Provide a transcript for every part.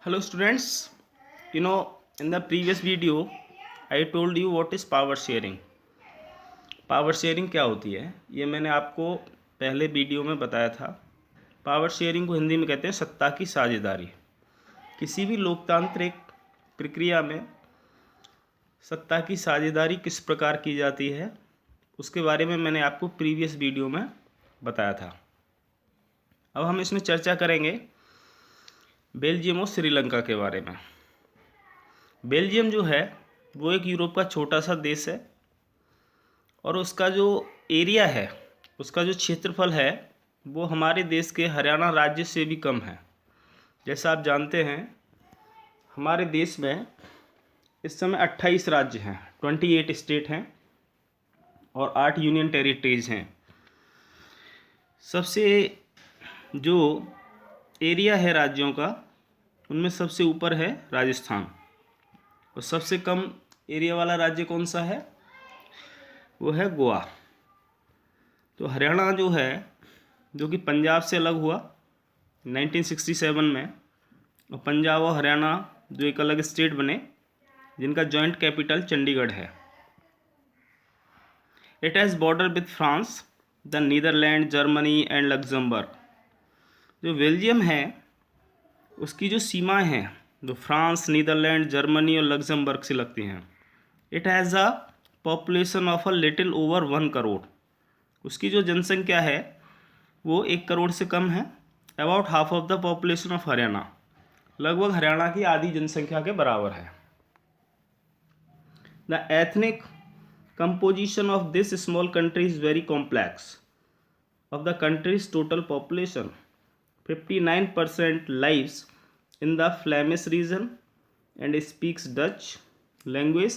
Hello students, in the previous video I told you what is power sharing. Power sharing क्या होती है ये मैंने आपको पहले वीडियो में बताया था। पावर शेयरिंग को हिंदी में कहते हैं सत्ता की साझेदारी। किसी भी लोकतांत्रिक प्रक्रिया में सत्ता की साझेदारी किस प्रकार की जाती है उसके बारे में मैंने आपको प्रीवियस वीडियो में बताया था। अब हम इसमें चर्चा करेंगे बेल्जियम और श्रीलंका के बारे में। बेल्जियम जो है वो एक यूरोप का छोटा सा देश है और उसका जो एरिया है, उसका जो क्षेत्रफल है वो हमारे देश के हरियाणा राज्य से भी कम है। जैसा आप जानते हैं हमारे देश में इस समय 28 राज्य हैं, 28 स्टेट हैं और 8 यूनियन टेरिटरीज हैं। सबसे जो एरिया है राज्यों का उनमें सबसे ऊपर है राजस्थान और सबसे कम एरिया वाला राज्य कौन सा है, वो है गोवा। तो हरियाणा जो है जो कि पंजाब से अलग हुआ 1967 में, और पंजाब और हरियाणा जो एक अलग स्टेट बने जिनका जॉइंट कैपिटल चंडीगढ़ है। It has border with France, the Netherlands, Germany and Luxembourg. जो बेल्जियम है उसकी जो सीमाएं हैं जो फ्रांस, नीदरलैंड, जर्मनी और लग्जमबर्ग से लगती हैं। It has a population of a little over 1 crore. उसकी जो जनसंख्या है वो 1 करोड़ से कम है। About half of the population of Haryana, लगभग हरियाणा की आधी जनसंख्या के बराबर है। The ethnic composition of this small country is very complex. Of the countries total population 59% lives in the Flemish region and speaks Dutch language.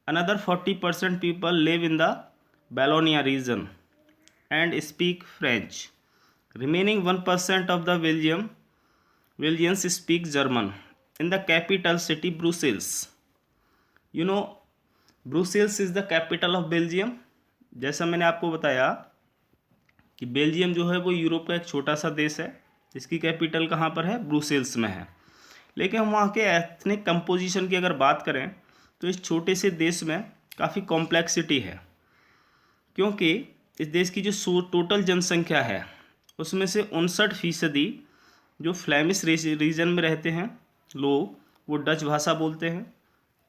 Another 40% people live in the Wallonia region and speak French. Remaining 1% of the Belgians speak German. In the capital city Brussels. Brussels is the capital of Belgium. जैसा मैंने आपको बताया कि Belgium जो है वो Europe का एक छोटा सा देश है जिसकी कैपिटल कहाँ पर है, ब्रुसेल्स में है। लेकिन हम वहाँ के एथनिक कंपोजिशन की अगर बात करें तो इस छोटे से देश में काफ़ी कॉम्प्लेक्सिटी है, क्योंकि इस देश की जो टोटल जनसंख्या है उसमें से 59% जो फ्लेमिश रीजन में रहते हैं लोग वो डच भाषा बोलते हैं।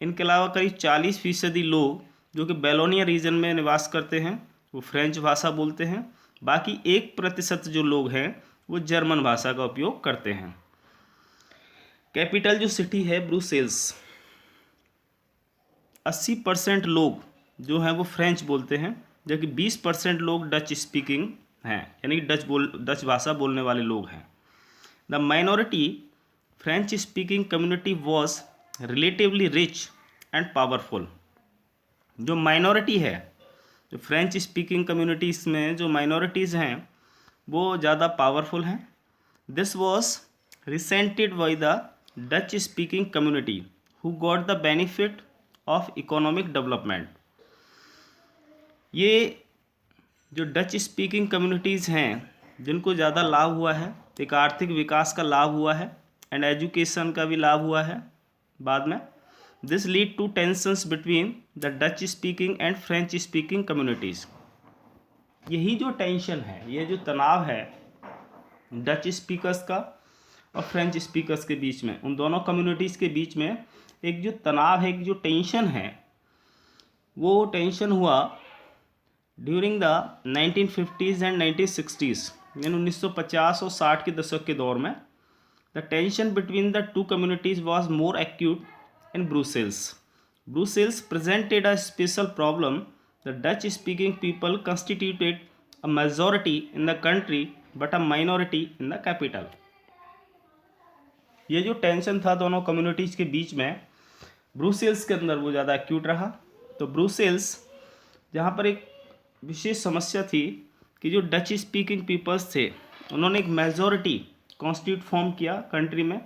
इनके अलावा करीब 40% लोग जो कि बैलोनिया रीजन में निवास करते हैं वो फ्रेंच भाषा बोलते हैं। बाकी 1% जो लोग हैं वो जर्मन भाषा का उपयोग करते हैं। कैपिटल जो सिटी है ब्रुसेल्स, 80% लोग जो हैं वो फ्रेंच बोलते हैं, जबकि 20% लोग डच स्पीकिंग हैं, यानी डच भाषा बोलने वाले लोग हैं। The minority French speaking community was relatively rich and powerful. जो माइनॉरिटी है, जो फ्रेंच स्पीकिंग कम्युनिटीज़ में जो माइनॉरिटीज़ हैं वो ज़्यादा पावरफुल हैं। This was resented by the Dutch speaking community who got the benefit of economic development. ये जो डच स्पीकिंग कम्युनिटीज़ हैं जिनको ज़्यादा लाभ हुआ है, एक आर्थिक विकास का लाभ हुआ है एंड एजुकेशन का भी लाभ हुआ है बाद में। This lead to tensions between the Dutch speaking and French speaking communities. यही जो टेंशन है, ये जो तनाव है डच स्पीकर्स का और फ्रेंच स्पीकर्स के बीच में, उन दोनों कम्युनिटीज़ के बीच में एक जो तनाव है, एक जो टेंशन है, वो टेंशन हुआ during the 1950s and 1960s, यानी 1950 और 60 के दशक के दौर में। The tension between the two communities was more acute in Brussels. Brussels presented a special problem. The Dutch-speaking people constituted a majority in the country but a minority in the capital. ये जो tension था दोनों communities के बीच में Brussels के अंदर वो ज़्यादा एक्यूट रहा। तो ब्रुसेल्स जहाँ पर एक विशेष समस्या थी कि जो डच स्पीकिंग पीपल्स थे उन्होंने एक मेजॉरिटी कॉन्स्टिट्यूट फॉर्म किया कंट्री में,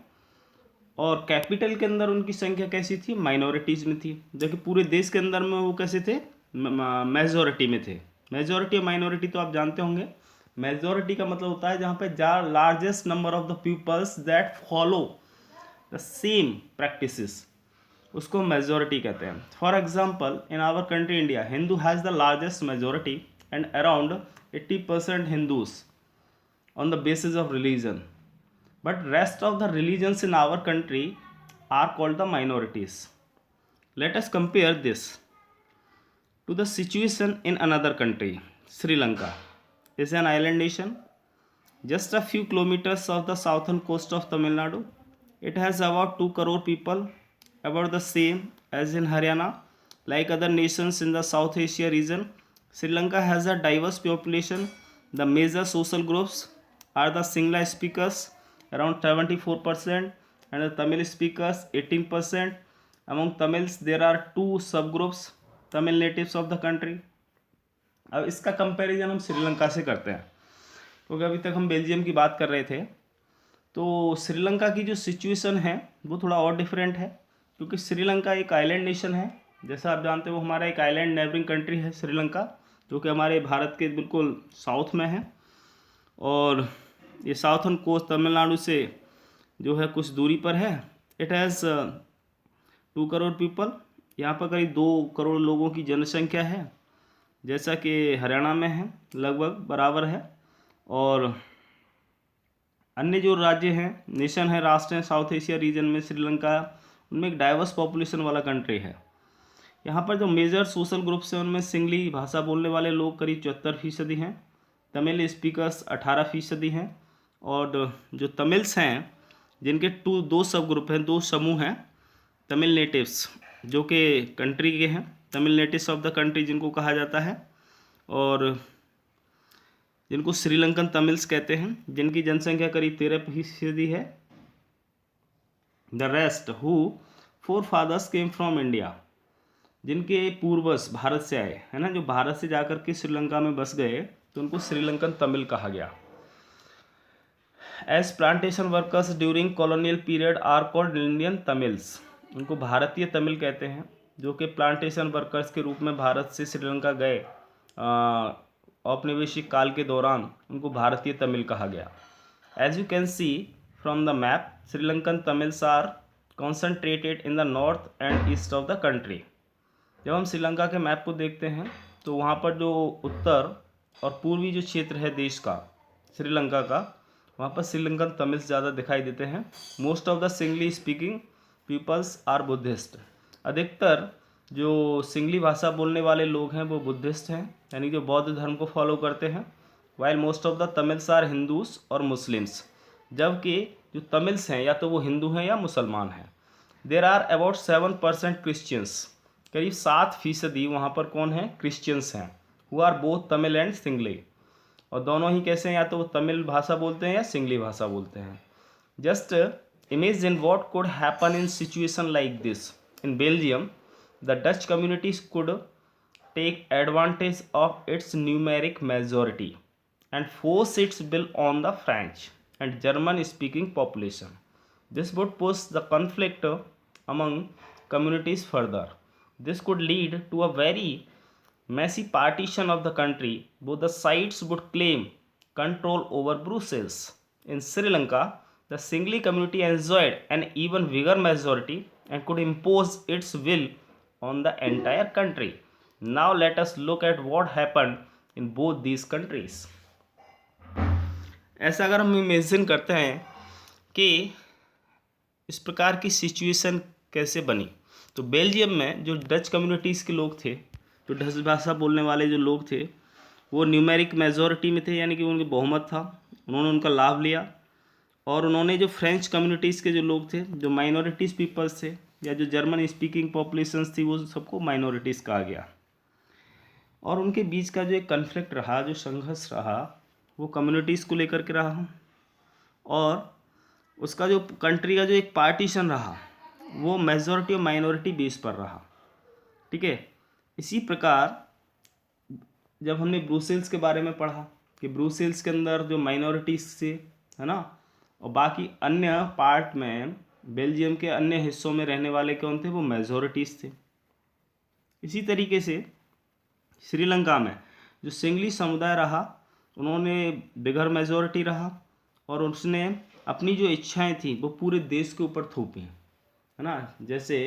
और कैपिटल के अंदर उनकी संख्या कैसी थी, माइनॉरिटीज़ में थी। देखिए पूरे देश के अंदर में वो कैसे थे, मेजॉरिटी में थे। मेजॉरिटी और माइनॉरिटी तो आप जानते होंगे। मेजॉरिटी का मतलब होता है जहाँ पे largest number of the peoples that follow the same practices, उसको मेजोरिटी कहते हैं. For example in our country India, Hindu has the largest majority and around 80% Hindus on the basis of religion, but rest of the religions in our country are called the minorities. Let us compare this to the situation in another country. Sri Lanka is an island nation just a few kilometers off the southern coast of Tamil Nadu. It has about 2 crore people, about the same as in Haryana. Like other nations in the South Asia region, Sri Lanka has a diverse population. The major social groups are the Singla speakers around 74% and the Tamil speakers 18%. Among Tamils there are two subgroups, Tamil natives of the country. अब इसका comparison हम श्रीलंका से करते हैं, क्योंकि अभी तक हम बेल्जियम की बात कर रहे थे. तो श्रीलंका की जो सिचुएशन है वो थोड़ा और डिफरेंट है, क्योंकि श्रीलंका एक आइलैंड नेशन है. जैसा आप जानते हो हमारा एक आइलैंड नेबरिंग कंट्री है श्रीलंका, जो कि हमारे भारत के बिल्कुल साउथ में है. और ये साउथर्न कोस्ट तमिलनाडु से जो है कुछ दूरी पर है. It has 2 crore people. यहाँ पर करीब 2 करोड़ लोगों की जनसंख्या है, जैसा कि हरियाणा में है, लगभग बराबर है. और अन्य जो राज्य हैं, नेशन है, राष्ट्र हैं साउथ एशिया रीजन में श्रीलंका, उनमें एक डाइवर्स पॉपुलेशन वाला कंट्री है. यहाँ पर जो मेजर सोशल ग्रुप्स हैं उनमें सिंगली भाषा बोलने वाले लोग करीब 74% हैं, तमिल स्पीकर्स 18% हैं, और जो तमिल्स हैं जिनके 2 सब ग्रुप हैं, 2 समूह हैं. तमिल नेटिव्स जो कि कंट्री के हैं, Tamil natives of the country जिनको कहा जाता है, और जिनको श्रीलंकन तमिल्स कहते हैं, जिनकी जनसंख्या करीब 13% है. The rest who forefathers came from India, जिनके पूर्वज भारत से आए है ना, जो भारत से जाकर के श्रीलंका में बस गए, तो उनको श्रीलंकन तमिल कहा गया. As plantation workers during colonial period are called Indian Tamils, उनको भारतीय तमिल कहते हैं, जो कि प्लांटेशन वर्कर्स के रूप में भारत से श्रीलंका गए औपनिवेशिक काल के दौरान, उनको भारतीय तमिल कहा गया. As you can see from the map, Sri Lankan Tamils are concentrated in the north and east of the country. जब हम श्रीलंका के मैप को देखते हैं तो वहाँ पर जो उत्तर और पूर्वी जो क्षेत्र है देश का, श्रीलंका का, वहाँ पर श्रीलंकन तमिल्स ज़्यादा दिखाई देते हैं. Most of the Sinhali speaking peoples are Buddhist, अधिकतर जो सिंगली भाषा बोलने वाले लोग हैं वो बुद्धिस्ट हैं, यानी जो बौद्ध धर्म को फॉलो करते हैं. While most of the Tamils are Hindus और मुस्लिम्स, जबकि जो तमिल्स हैं या तो वो हिंदू हैं या मुसलमान हैं. देर आर अबाउट 7% क्रिश्चियंस, करीब 7% वहाँ पर कौन है, क्रिश्चियंस हैं. Who are both Tamil and Sinhali, और दोनों ही कैसे हैं, या तो वो तमिल भाषा बोलते हैं या सिंगली भाषा बोलते हैं. Just imagine what could happen in situation like this. In Belgium the Dutch communities could take advantage of its numeric majority and force its bill on the French and German speaking population. This would push the conflict among communities further. This could lead to a very messy partition of the country. Both the sides would claim control over Brussels. In Sri Lanka, the Singli community enjoyed an even bigger majority and could impose its will on the entire country. Now let us look at what happened in both these countries. ऐसा अगर हम imagine करते हैं कि इस प्रकार की situation कैसे बनी, तो बेल्जियम में जो डच कम्युनिटीज़ के लोग थे, जो डच भाषा बोलने वाले जो लोग थे, वो न्यूमेरिक मेजॉरिटी में थे, यानी कि उनकी बहुमत था. उन्होंने उनका लाभ लिया, और उन्होंने जो फ्रेंच कम्युनिटीज़ के जो लोग थे, जो माइनॉरिटीज़ पीपल्स थे, या जो जर्मन स्पीकिंग पॉपुलेशंस थी, वो सबको माइनॉरिटीज़ कहा गया. और उनके बीच का जो एक कन्फ्लिक्ट रहा, जो संघर्ष रहा, वो कम्युनिटीज़ को लेकर के रहा, और उसका जो कंट्री का जो एक पार्टीशन रहा वो मेजॉरिटी और माइनॉरिटी बेस पर रहा. ठीक है. इसी प्रकार जब हमने ब्रुसेल्स के बारे में पढ़ा कि ब्रुसेल्स के अंदर जो माइनॉरिटीज़ थे, है ना, और बाकी अन्य पार्ट में बेल्जियम के अन्य हिस्सों में रहने वाले कौन थे, वो मेजॉरिटीज़ थे. इसी तरीके से श्रीलंका में जो सिंगली समुदाय रहा, उन्होंने बिगर मेजॉरिटी रहा, और उसने अपनी जो इच्छाएं थी वो पूरे देश के ऊपर थोपी, है ना। जैसे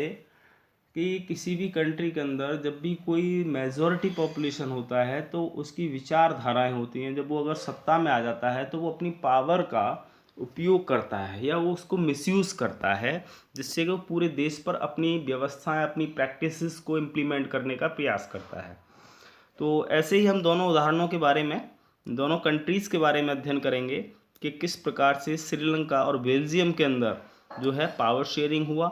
कि किसी भी कंट्री के अंदर जब भी कोई मेजॉरिटी पॉपुलेशन होता है तो उसकी विचारधाराएं होती हैं, जब वो अगर सत्ता में आ जाता है तो वो अपनी पावर का उपयोग करता है या वो उसको मिसयूज़ करता है, जिससे कि वो पूरे देश पर अपनी व्यवस्थाएं, अपनी प्रैक्टिसेस को इम्प्लीमेंट करने का प्रयास करता है। तो ऐसे ही हम दोनों उदाहरणों के बारे में, दोनों कंट्रीज़ के बारे में अध्ययन करेंगे कि किस प्रकार से श्रीलंका और बेल्जियम के अंदर जो है पावर शेयरिंग हुआ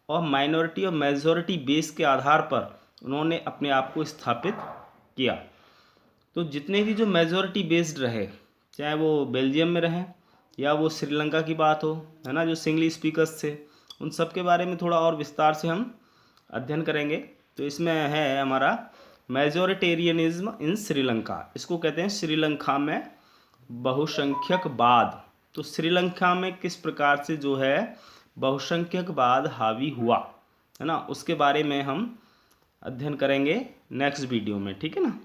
और माइनॉरिटी और मेजॉरिटी बेस के आधार पर उन्होंने अपने आप को स्थापित किया। तो जितने भी जो मेजॉरिटी बेस्ड रहे, चाहे वो बेल्जियम में रहें या वो श्रीलंका की बात हो, है ना, जो सिंगली स्पीकर्स थे, उन सब के बारे में थोड़ा और विस्तार से हम अध्ययन करेंगे। तो इसमें है हमारा मेजॉरिटेरियनिज्म इन श्रीलंका, इसको कहते हैं श्रीलंका में बहुसंख्यकवाद। तो श्रीलंका में किस प्रकार से जो है बहुसंख्यकवाद हावी हुआ, है ना, उसके बारे में हम अध्ययन करेंगे नेक्स्ट वीडियो में, ठीक है ना।